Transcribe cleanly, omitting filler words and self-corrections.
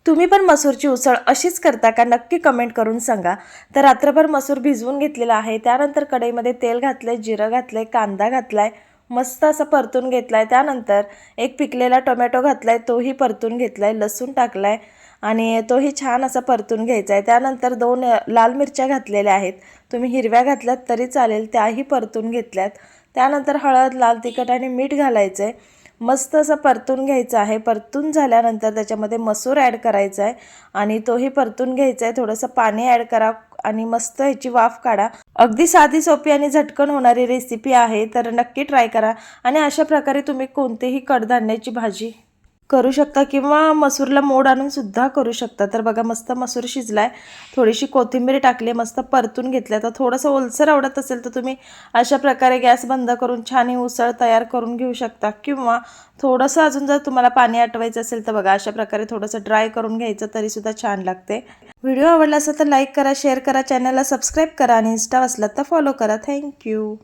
तुम्ही पण मसूरची उसळ अशीच करता का? नक्की कमेंट करून सांगा। तर रात्रभर मसूर भिजवून घेतलेला आहे। त्यानंतर कढईमध्ये तेल घातलंय, जिरं घातलंय, कांदा घातलाय, मस्त असं परतून घेतलाय। त्यानंतर एक पिकलेला टोमॅटो घातलाय, तोही परतून घेतलाय, लसूण टाकलाय आणि तोही छान असा परतून घ्यायचा आहे। त्यानंतर 2 लाल मिरच्या घातलेल्या आहेत, तुम्ही हिरव्या घातल्यात तरी चालेल, त्याही परतून घेतल्यात। त्यानंतर हळद, लाल तिखट आणि मीठ घालायचं आहे, मस्त असं परतून घ्यायचं आहे। परतून झाल्यानंतर त्याच्यामध्ये मसूर ॲड करायचा आहे आणि तोही परतून घ्यायचा आहे। थोडंसं पाणी ॲड करा आणि मस्त ह्याची वाफ काढा। अगदी साधी, सोपी आणि झटकन होणारी रेसिपी आहे, तर नक्की ट्राय करा। आणि अशा प्रकारे तुम्ही कोणतीही कडधान्याची भाजी करू शकता किंवा मसूरला मोड आणून सुद्धा करू शकता। तर बघा मस्त मसूर शिजलाय, थोडीशी कोथिंबीर टाकली, मस्त परतून घेतलं। तर थोडंसं ओलसर आवडत असेल तर तुम्ही अशा प्रकारे गॅस बंद करून छान ही उसळ तयार करून घेऊ शकता किंवा थोडंसं अजून जर तुम्हाला पाणी आटवायचं असेल तर बघा अशा प्रकारे थोडंसं ड्राय करून घ्यायचं, तरी सुद्धा छान लागते। व्हिडिओ आवडला असेल तर लाईक करा, शेअर करा, चॅनलला सबस्क्राईब करा आणि इंस्टा असला तर फॉलो करा। थँक्यू।